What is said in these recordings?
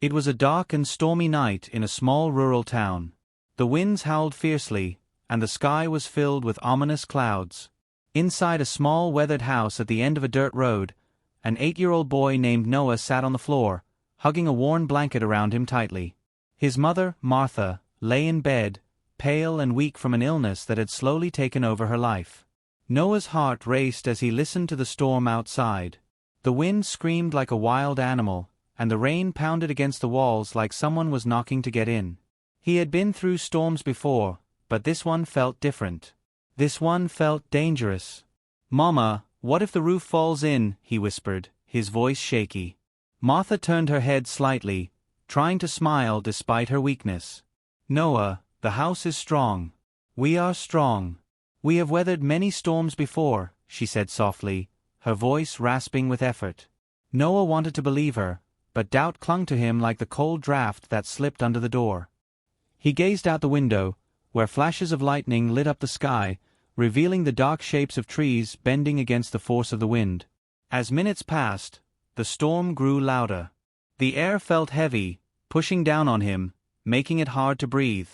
It was a dark and stormy night in a small rural town. The winds howled fiercely, and the sky was filled with ominous clouds. Inside a small weathered house at the end of a dirt road, an 8-year-old boy named Noah sat on the floor, hugging a worn blanket around him tightly. His mother, Martha, lay in bed, pale and weak from an illness that had slowly taken over her life. Noah's heart raced as he listened to the storm outside. The wind screamed like a wild animal, and the rain pounded against the walls like someone was knocking to get in. He had been through storms before, but this one felt different. This one felt dangerous. "Mama, what if the roof falls in?" he whispered, his voice shaky. Martha turned her head slightly, trying to smile despite her weakness. "Noah, the house is strong. We are strong. We have weathered many storms before," she said softly, her voice rasping with effort. Noah wanted to believe her, but doubt clung to him like the cold draft that slipped under the door. He gazed out the window, where flashes of lightning lit up the sky, revealing the dark shapes of trees bending against the force of the wind. As minutes passed, the storm grew louder. The air felt heavy, pushing down on him, making it hard to breathe.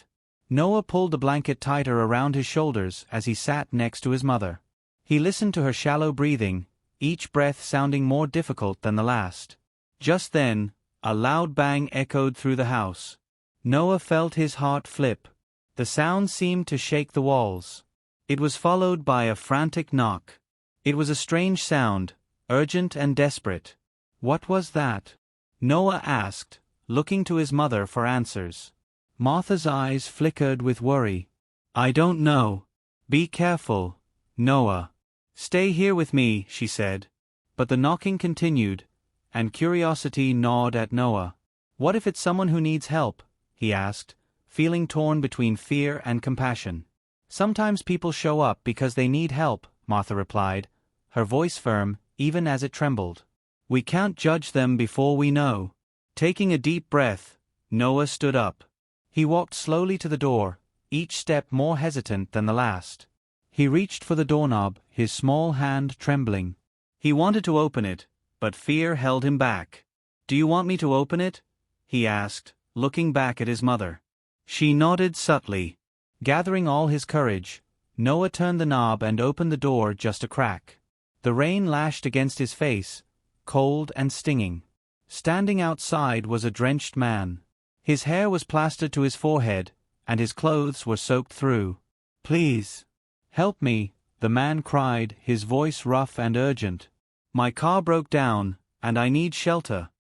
Noah pulled the blanket tighter around his shoulders as he sat next to his mother. He listened to her shallow breathing, each breath sounding more difficult than the last. Just then, a loud bang echoed through the house. Noah felt his heart flip. The sound seemed to shake the walls. It was followed by a frantic knock. It was a strange sound, urgent and desperate. "What was that?" Noah asked, looking to his mother for answers. Martha's eyes flickered with worry. "I don't know. Be careful, Noah. Stay here with me," she said. But the knocking continued, and curiosity gnawed at Noah. "What if it's someone who needs help?" he asked, feeling torn between fear and compassion. "Sometimes people show up because they need help," Martha replied, her voice firm, even as it trembled. "We can't judge them before we know." Taking a deep breath, Noah stood up. He walked slowly to the door, each step more hesitant than the last. He reached for the doorknob, his small hand trembling. He wanted to open it, but fear held him back. "Do you want me to open it?" he asked, looking back at his mother. She nodded subtly. Gathering all his courage, Noah turned the knob and opened the door just a crack. The rain lashed against his face, cold and stinging. Standing outside was a drenched man. His hair was plastered to his forehead, and his clothes were soaked through. "Please, help me," the man cried, his voice rough and urgent. "My car broke down, and I need shelter."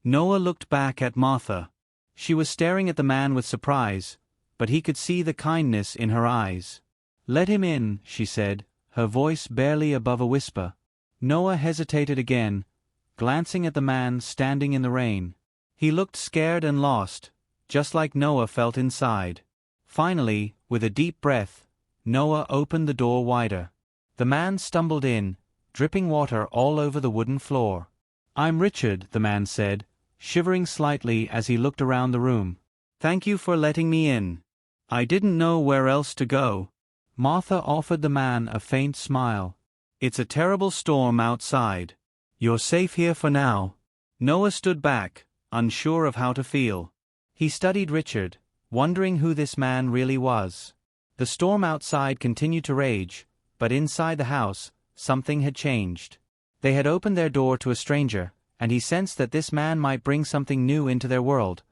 Noah looked back at Martha. She was staring at the man with surprise, but he could see the kindness in her eyes. "Let him in," she said, her voice barely above a whisper. Noah hesitated again, glancing at the man standing in the rain. He looked scared and lost, just like Noah felt inside. Finally, with a deep breath, Noah opened the door wider. The man stumbled in, dripping water all over the wooden floor. "I'm Richard," the man said, shivering slightly as he looked around the room. "Thank you for letting me in. I didn't know where else to go." Martha offered the man a faint smile. "It's a terrible storm outside. You're safe here for now." Noah stood back, unsure of how to feel. He studied Richard, wondering who this man really was. The storm outside continued to rage, but inside the house, something had changed. They had opened their door to a stranger, and he sensed that this man might bring something new into their world,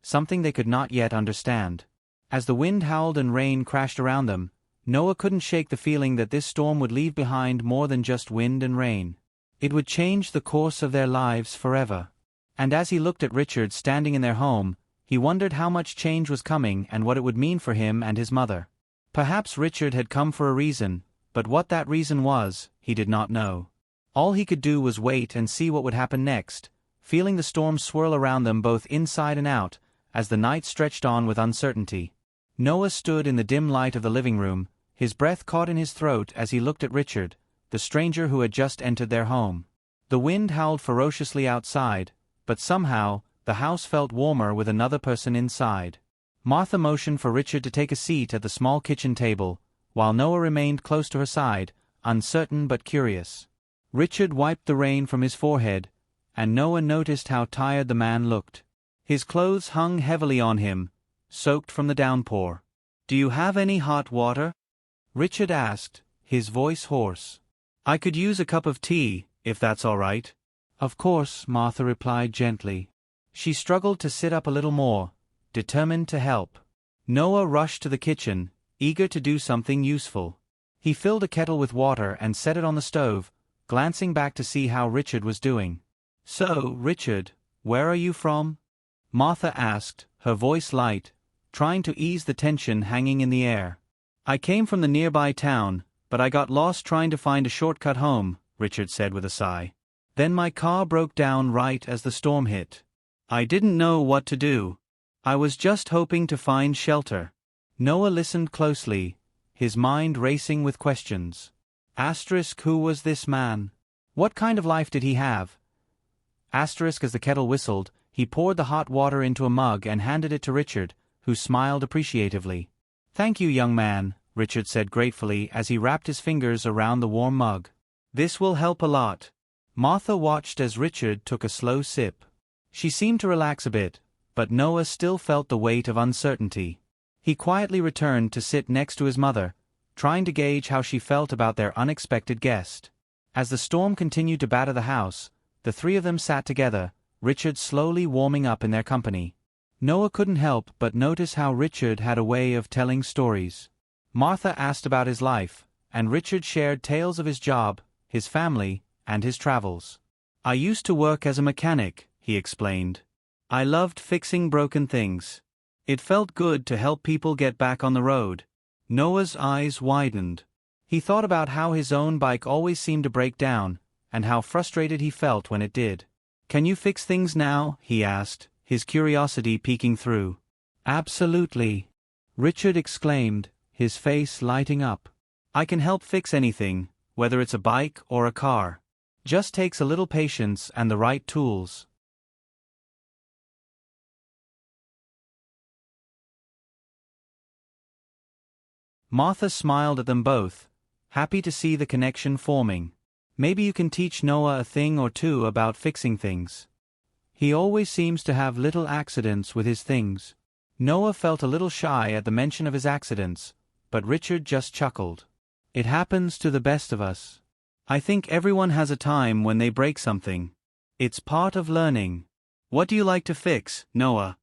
something they could not yet understand. As the wind howled and rain crashed around them, Noah couldn't shake the feeling that this storm would leave behind more than just wind and rain. It would change the course of their lives forever. And as he looked at Richard standing in their home, he wondered how much change was coming and what it would mean for him and his mother. Perhaps Richard had come for a reason, but what that reason was, he did not know. All he could do was wait and see what would happen next, feeling the storm swirl around them both inside and out, as the night stretched on with uncertainty. Noah stood in the dim light of the living room, his breath caught in his throat as he looked at Richard, the stranger who had just entered their home. The wind howled ferociously outside, but somehow, the house felt warmer with another person inside. Martha motioned for Richard to take a seat at the small kitchen table, while Noah remained close to her side, uncertain but curious. Richard wiped the rain from his forehead, and Noah noticed how tired the man looked. His clothes hung heavily on him, soaked from the downpour. "Do you have any hot water?" Richard asked, his voice hoarse. "I could use a cup of tea, if that's all right." "Of course," Martha replied gently. She struggled to sit up a little more, determined to help. Noah rushed to the kitchen, eager to do something useful. He filled a kettle with water and set it on the stove, glancing back to see how Richard was doing. "So, Richard, where are you from?" Martha asked, her voice light, trying to ease the tension hanging in the air. "I came from the nearby town, but I got lost trying to find a shortcut home," Richard said with a sigh. "Then my car broke down right as the storm hit. I didn't know what to do. I was just hoping to find shelter." Noah listened closely, his mind racing with questions. Who was this man? What kind of life did he have? As the kettle whistled, he poured the hot water into a mug and handed it to Richard, who smiled appreciatively. "Thank you, young man," Richard said gratefully as he wrapped his fingers around the warm mug. "This will help a lot." Martha watched as Richard took a slow sip. She seemed to relax a bit, but Noah still felt the weight of uncertainty. He quietly returned to sit next to his mother, trying to gauge how she felt about their unexpected guest. As the storm continued to batter the house, the three of them sat together, Richard slowly warming up in their company. Noah couldn't help but notice how Richard had a way of telling stories. Martha asked about his life, and Richard shared tales of his job, his family, and his travels. "I used to work as a mechanic," he explained. "I loved fixing broken things. It felt good to help people get back on the road." Noah's eyes widened. He thought about how his own bike always seemed to break down, and how frustrated he felt when it did. "Can you fix things now?" he asked, his curiosity peeking through. "Absolutely," Richard exclaimed, his face lighting up. "I can help fix anything, whether it's a bike or a car. Just takes a little patience and the right tools." Martha smiled at them both, happy to see the connection forming. "Maybe you can teach Noah a thing or two about fixing things. He always seems to have little accidents with his things." Noah felt a little shy at the mention of his accidents, but Richard just chuckled. "It happens to the best of us. I think everyone has a time when they break something. It's part of learning." "What do you like to fix, Noah?"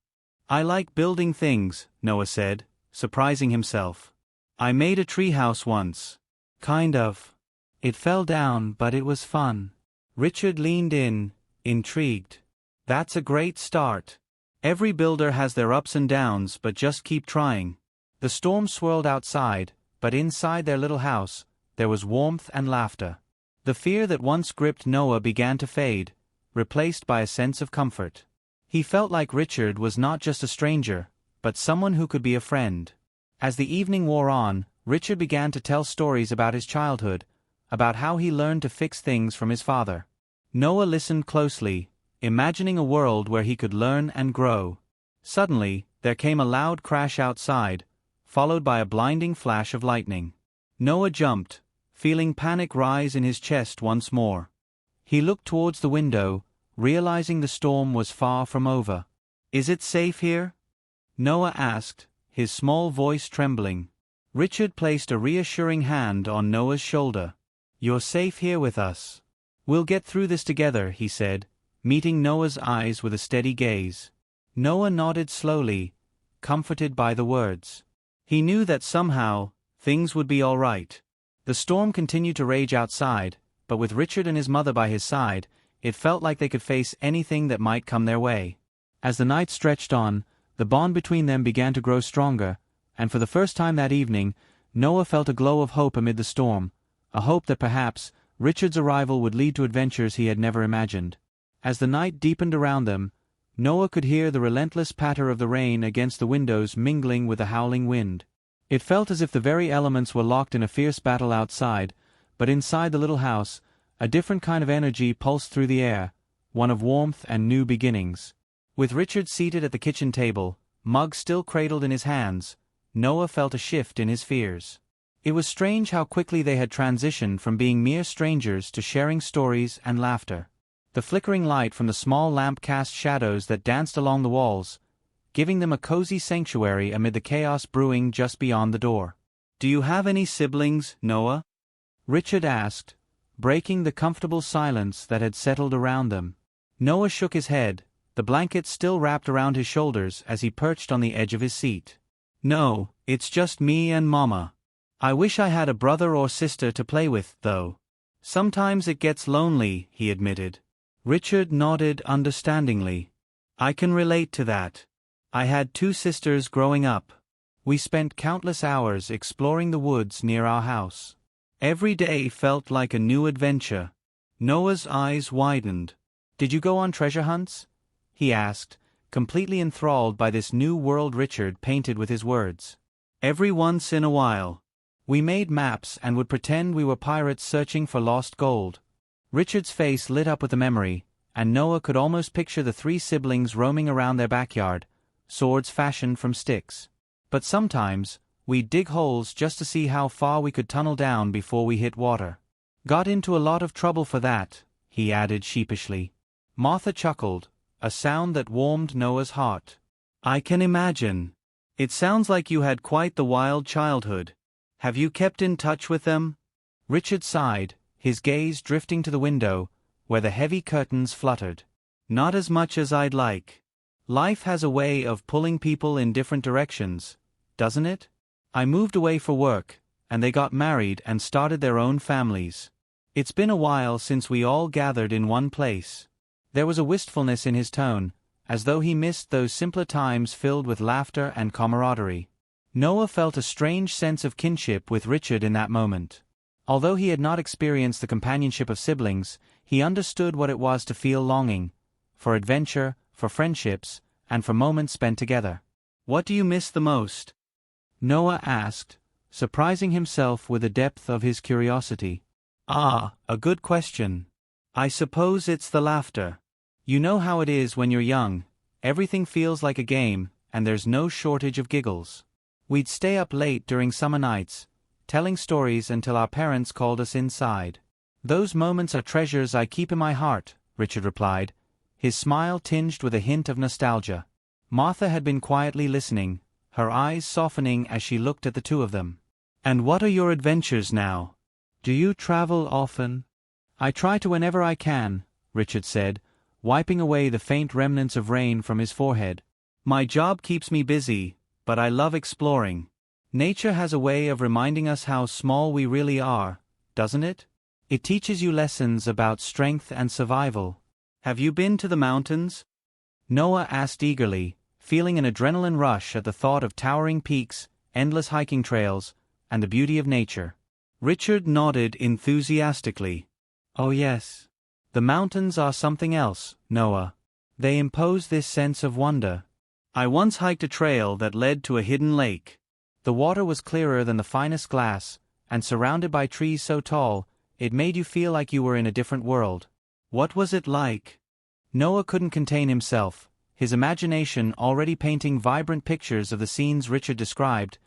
"I like building things," Noah said, surprising himself. "I made a treehouse once." "Kind of. It fell down, but it was fun." Richard leaned in, intrigued. "That's a great start. Every builder has their ups and downs, but just keep trying." The storm swirled outside, but inside their little house, there was warmth and laughter. The fear that once gripped Noah began to fade, replaced by a sense of comfort. He felt like Richard was not just a stranger, but someone who could be a friend. As the evening wore on, Richard began to tell stories about his childhood, about how he learned to fix things from his father. Noah listened closely, imagining a world where he could learn and grow. Suddenly, there came a loud crash outside, followed by a blinding flash of lightning. Noah jumped, feeling panic rise in his chest once more. He looked towards the window, realizing the storm was far from over. "Is it safe here?" Noah asked, his small voice trembling. Richard placed a reassuring hand on Noah's shoulder. "You're safe here with us. We'll get through this together," he said, meeting Noah's eyes with a steady gaze. Noah nodded slowly, comforted by the words. He knew that somehow, things would be all right. The storm continued to rage outside, but with Richard and his mother by his side, it felt like they could face anything that might come their way. As the night stretched on, the bond between them began to grow stronger, and for the first time that evening, Noah felt a glow of hope amid the storm, a hope that perhaps Richard's arrival would lead to adventures he had never imagined. As the night deepened around them, Noah could hear the relentless patter of the rain against the windows mingling with the howling wind. It felt as if the very elements were locked in a fierce battle outside, but inside the little house, a different kind of energy pulsed through the air, one of warmth and new beginnings. With Richard seated at the kitchen table, mug still cradled in his hands, Noah felt a shift in his fears. It was strange how quickly they had transitioned from being mere strangers to sharing stories and laughter. The flickering light from the small lamp cast shadows that danced along the walls, giving them a cozy sanctuary amid the chaos brewing just beyond the door. "Do you have any siblings, Noah?" Richard asked, breaking the comfortable silence that had settled around them. Noah shook his head, the blanket still wrapped around his shoulders as he perched on the edge of his seat. "No, it's just me and Mama. I wish I had a brother or sister to play with, though. Sometimes it gets lonely," he admitted. Richard nodded understandingly. "I can relate to that. I had 2 sisters growing up. We spent countless hours exploring the woods near our house. Every day felt like a new adventure." Noah's eyes widened. "Did you go on treasure hunts?" he asked, completely enthralled by this new world Richard painted with his words. "Every once in a while. We made maps and would pretend we were pirates searching for lost gold." Richard's face lit up with the memory, and Noah could almost picture the 3 siblings roaming around their backyard, swords fashioned from sticks. "But sometimes, we'd dig holes just to see how far we could tunnel down before we hit water. Got into a lot of trouble for that," he added sheepishly. Martha chuckled, a sound that warmed Noah's heart. "I can imagine. It sounds like you had quite the wild childhood. Have you kept in touch with them?" Richard sighed, his gaze drifting to the window, where the heavy curtains fluttered. "Not as much as I'd like. Life has a way of pulling people in different directions, doesn't it? I moved away for work, and they got married and started their own families. It's been a while since we all gathered in one place." There was a wistfulness in his tone, as though he missed those simpler times filled with laughter and camaraderie. Noah felt a strange sense of kinship with Richard in that moment. Although he had not experienced the companionship of siblings, he understood what it was to feel longing for adventure, for friendships, and for moments spent together. "What do you miss the most?" Noah asked, surprising himself with the depth of his curiosity. "Ah, a good question. I suppose it's the laughter. You know how it is when you're young, everything feels like a game, and there's no shortage of giggles. We'd stay up late during summer nights, telling stories until our parents called us inside. Those moments are treasures I keep in my heart," Richard replied, his smile tinged with a hint of nostalgia. Martha had been quietly listening, her eyes softening as she looked at the 2 of them. "And what are your adventures now? Do you travel often?" "I try to whenever I can," Richard said, wiping away the faint remnants of rain from his forehead. "My job keeps me busy, but I love exploring. Nature has a way of reminding us how small we really are, doesn't it? It teaches you lessons about strength and survival." "Have you been to the mountains?" Noah asked eagerly, feeling an adrenaline rush at the thought of towering peaks, endless hiking trails, and the beauty of nature. Richard nodded enthusiastically. "Oh yes. The mountains are something else, Noah. They impose this sense of wonder. I once hiked a trail that led to a hidden lake. The water was clearer than the finest glass, and surrounded by trees so tall, it made you feel like you were in a different world." "What was it like?" Noah couldn't contain himself, his imagination already painting vibrant pictures of the scenes Richard described.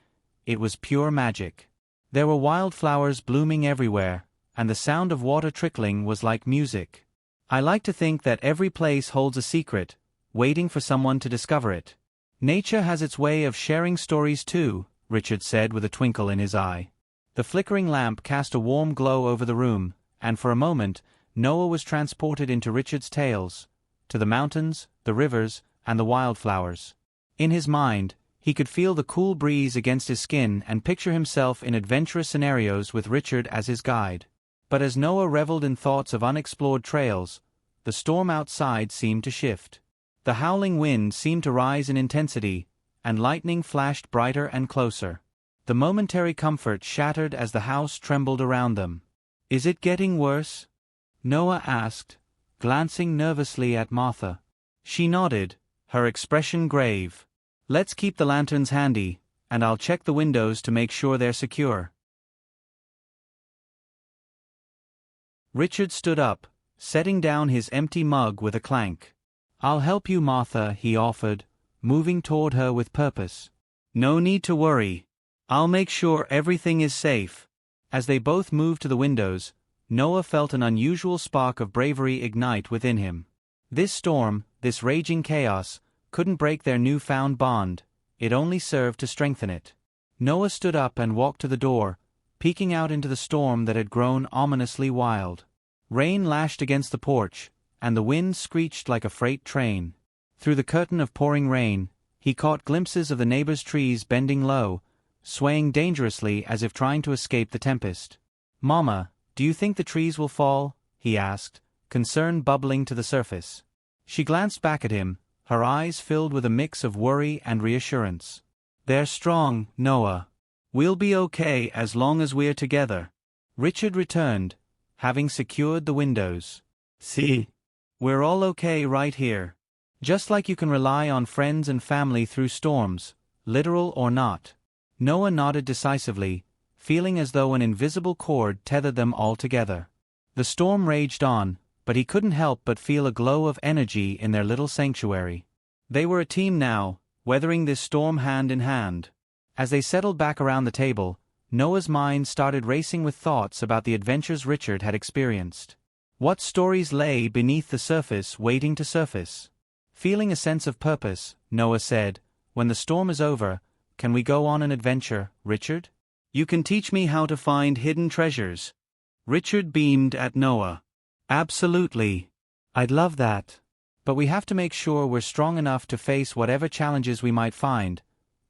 It was pure magic. There were wildflowers blooming everywhere, and the sound of water trickling was like music. "I like to think that every place holds a secret, waiting for someone to discover it. Nature has its way of sharing stories too," Richard said with a twinkle in his eye. The flickering lamp cast a warm glow over the room, and for a moment, Noah was transported into Richard's tales, to the mountains, the rivers, and the wildflowers. In his mind, he could feel the cool breeze against his skin and picture himself in adventurous scenarios with Richard as his guide. But as Noah reveled in thoughts of unexplored trails, the storm outside seemed to shift. The howling wind seemed to rise in intensity, and lightning flashed brighter and closer. The momentary comfort shattered as the house trembled around them. "Is it getting worse?" Noah asked, glancing nervously at Martha. She nodded, her expression grave. "Let's keep the lanterns handy, and I'll check the windows to make sure they're secure." Richard stood up, setting down his empty mug with a clank. "I'll help you, Martha," he offered, moving toward her with purpose. "No need to worry. I'll make sure everything is safe." As they both moved to the windows, Noah felt an unusual spark of bravery ignite within him. This storm, this raging chaos, couldn't break their newfound bond, it only served to strengthen it. Noah stood up and walked to the door, peeking out into the storm that had grown ominously wild. Rain lashed against the porch, and the wind screeched like a freight train. Through the curtain of pouring rain, he caught glimpses of the neighbors' trees bending low, swaying dangerously as if trying to escape the tempest. "Mama, do you think the trees will fall?" he asked, concern bubbling to the surface. She glanced back at him, her eyes filled with a mix of worry and reassurance. "They're strong, Noah. We'll be okay as long as we're together." Richard returned, having secured the windows. "See? We're all okay right here. Just like you can rely on friends and family through storms, literal or not." Noah nodded decisively, feeling as though an invisible cord tethered them all together. The storm raged on, but he couldn't help but feel a glow of energy in their little sanctuary. They were a team now, weathering this storm hand in hand. As they settled back around the table, Noah's mind started racing with thoughts about the adventures Richard had experienced. What stories lay beneath the surface waiting to surface? Feeling a sense of purpose, Noah said, "When the storm is over, can we go on an adventure, Richard? You can teach me how to find hidden treasures." Richard beamed at Noah. "Absolutely. I'd love that. But we have to make sure we're strong enough to face whatever challenges we might find,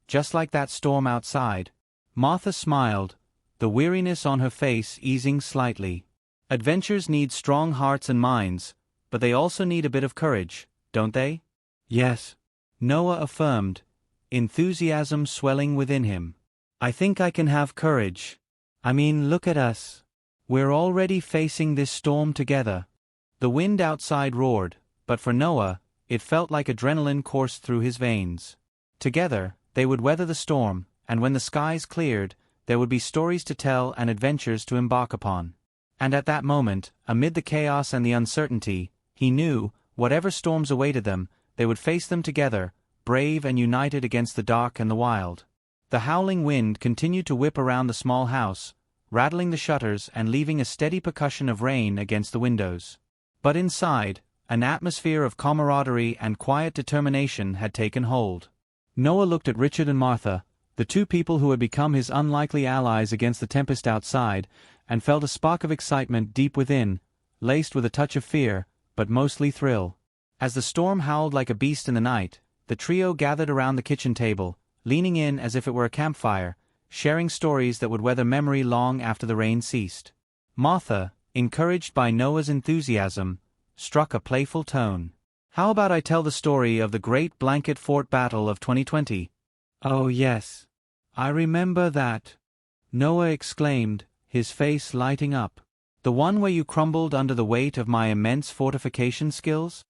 just like that storm outside." Martha smiled, the weariness on her face easing slightly. "Adventures need strong hearts and minds, but they also need a bit of courage, don't they?" "Yes," Noah affirmed, enthusiasm swelling within him. "I think I can have courage. I mean, look at us. We're already facing this storm together." The wind outside roared, but for Noah, it felt like adrenaline coursed through his veins. Together, they would weather the storm, and when the skies cleared, there would be stories to tell and adventures to embark upon. And at that moment, amid the chaos and the uncertainty, he knew, whatever storms awaited them, they would face them together, brave and united against the dark and the wild. The howling wind continued to whip around the small house, rattling the shutters and leaving a steady percussion of rain against the windows. But inside, an atmosphere of camaraderie and quiet determination had taken hold. Noah looked at Richard and Martha, the two people who had become his unlikely allies against the tempest outside, and felt a spark of excitement deep within, laced with a touch of fear, but mostly thrill. As the storm howled like a beast in the night, the trio gathered around the kitchen table, leaning in as if it were a campfire, sharing stories that would weather memory long after the rain ceased. Martha, encouraged by Noah's enthusiasm, struck a playful tone. "How about I tell the story of the Great Blanket Fort Battle of 2020? "Oh yes. I remember that," Noah exclaimed, his face lighting up. "The one where you crumbled under the weight of my immense fortification skills?"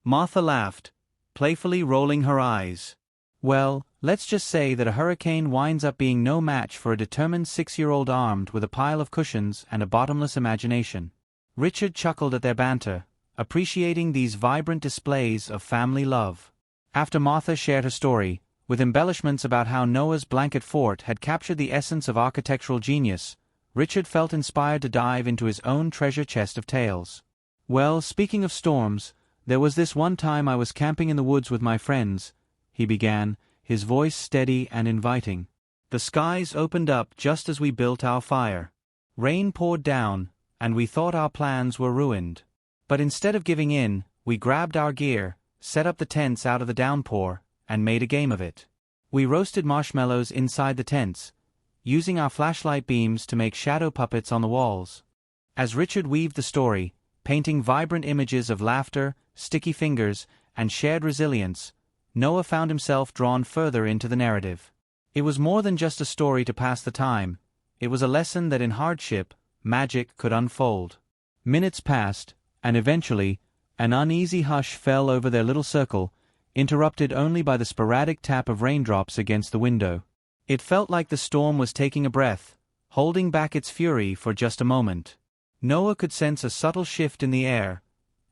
Martha laughed, playfully rolling her eyes. "Well, let's just say that a hurricane winds up being no match for a determined 6-year-old armed with a pile of cushions and a bottomless imagination." Richard chuckled at their banter, appreciating these vibrant displays of family love. After Martha shared her story, with embellishments about how Noah's blanket fort had captured the essence of architectural genius, Richard felt inspired to dive into his own treasure chest of tales. "Well, speaking of storms, there was this one time I was camping in the woods with my friends," he began, his voice steady and inviting. "The skies opened up just as we built our fire. Rain poured down, and we thought our plans were ruined. But instead of giving in, we grabbed our gear, set up the tents out of the downpour, and made a game of it. We roasted marshmallows inside the tents, using our flashlight beams to make shadow puppets on the walls." As Richard weaved the story, painting vibrant images of laughter, sticky fingers, and shared resilience, Noah found himself drawn further into the narrative. It was more than just a story to pass the time, it was a lesson that in hardship, magic could unfold. Minutes passed, and eventually, an uneasy hush fell over their little circle, interrupted only by the sporadic tap of raindrops against the window. It felt like the storm was taking a breath, holding back its fury for just a moment. Noah could sense a subtle shift in the air,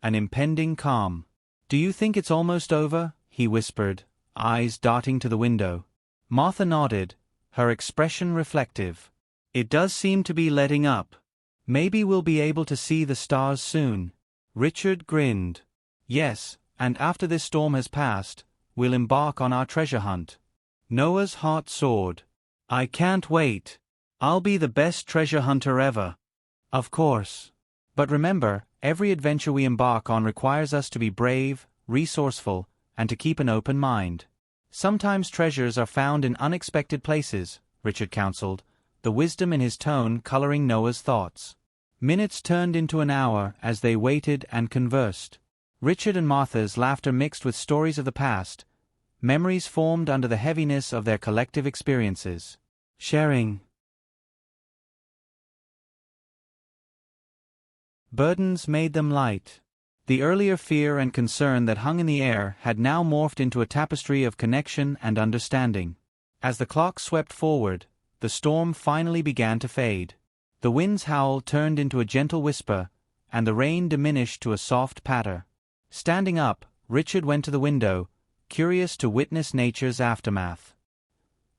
an impending calm. "Do you think it's almost over?" he whispered, eyes darting to the window. Martha nodded, her expression reflective. "It does seem to be letting up. Maybe we'll be able to see the stars soon. Richard grinned. Yes, and after this storm has passed, we'll embark on our treasure hunt. Noah's heart soared. I can't wait. I'll be the best treasure hunter ever. Of course. But remember, every adventure we embark on requires us to be brave, resourceful, and to keep an open mind. Sometimes treasures are found in unexpected places, Richard counseled, the wisdom in his tone coloring Noah's thoughts. Minutes turned into an hour as they waited and conversed. Richard and Martha's laughter mixed with stories of the past, memories formed under the heaviness of their collective experiences. Sharing burdens made them light. The earlier fear and concern that hung in the air had now morphed into a tapestry of connection and understanding. As the clock swept forward, the storm finally began to fade. The wind's howl turned into a gentle whisper, and the rain diminished to a soft patter. Standing up, Richard went to the window, curious to witness nature's aftermath.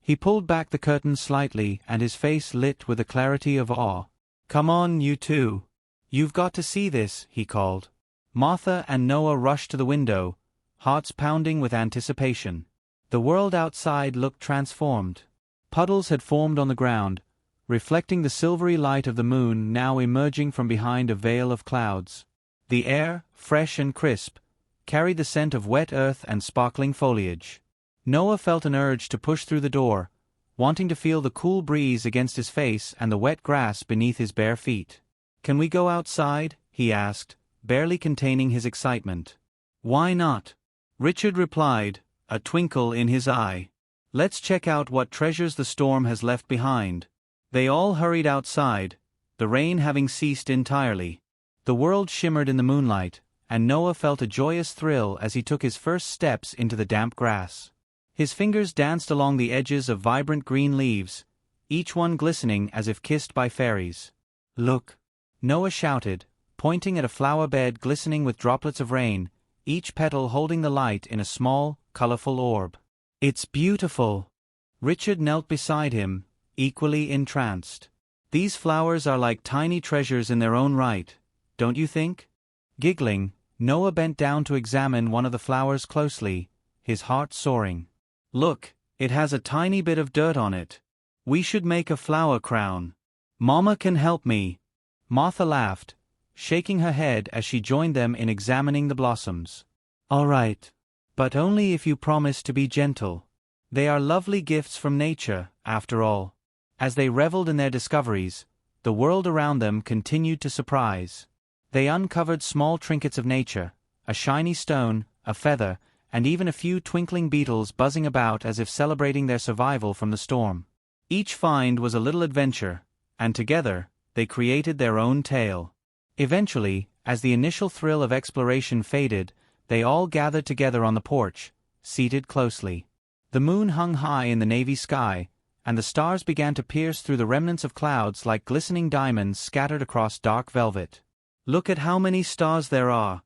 He pulled back the curtains slightly, and his face lit with the clarity of awe. "Come on, you two. You've got to see this," he called. Martha and Noah rushed to the window, hearts pounding with anticipation. The world outside looked transformed. Puddles had formed on the ground, reflecting the silvery light of the moon now emerging from behind a veil of clouds. The air, fresh and crisp, carried the scent of wet earth and sparkling foliage. Noah felt an urge to push through the door, wanting to feel the cool breeze against his face and the wet grass beneath his bare feet. "Can we go outside?" he asked, barely containing his excitement. "Why not?" Richard replied, a twinkle in his eye. "Let's check out what treasures the storm has left behind." They all hurried outside, the rain having ceased entirely. The world shimmered in the moonlight, and Noah felt a joyous thrill as he took his first steps into the damp grass. His fingers danced along the edges of vibrant green leaves, each one glistening as if kissed by fairies. "Look!" Noah shouted, pointing at a flower bed glistening with droplets of rain, each petal holding the light in a small, colorful orb. "It's beautiful!" Richard knelt beside him, equally entranced. "These flowers are like tiny treasures in their own right, don't you think?" Giggling, Noah bent down to examine one of the flowers closely, his heart soaring. "Look, it has a tiny bit of dirt on it. We should make a flower crown. Mama can help me." Martha laughed, shaking her head as she joined them in examining the blossoms. "All right. But only if you promise to be gentle. They are lovely gifts from nature, after all." As they reveled in their discoveries, the world around them continued to surprise. They uncovered small trinkets of nature, a shiny stone, a feather, and even a few twinkling beetles buzzing about as if celebrating their survival from the storm. Each find was a little adventure, and together, they created their own tale. Eventually, as the initial thrill of exploration faded, they all gathered together on the porch, seated closely. The moon hung high in the navy sky, and the stars began to pierce through the remnants of clouds like glistening diamonds scattered across dark velvet. "Look at how many stars there are!"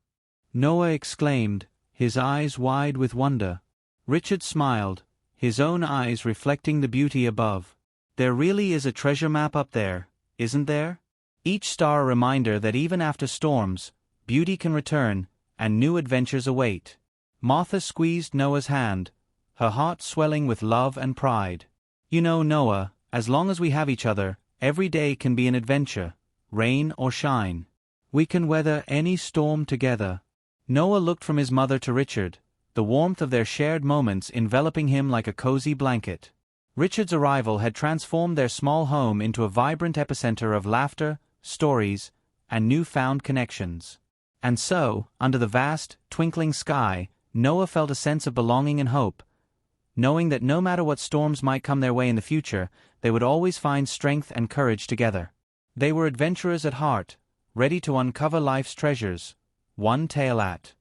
Noah exclaimed, his eyes wide with wonder. Richard smiled, his own eyes reflecting the beauty above. "There really is a treasure map up there, isn't there? Each star a reminder that even after storms, beauty can return, and new adventures await." Martha squeezed Noah's hand, her heart swelling with love and pride. "You know, Noah, as long as we have each other, every day can be an adventure, rain or shine. We can weather any storm together." Noah looked from his mother to Richard, the warmth of their shared moments enveloping him like a cozy blanket. Richard's arrival had transformed their small home into a vibrant epicenter of laughter, stories, and newfound connections. And so, under the vast, twinkling sky, Noah felt a sense of belonging and hope, knowing that no matter what storms might come their way in the future, they would always find strength and courage together. They were adventurers at heart, ready to uncover life's treasures, one tale at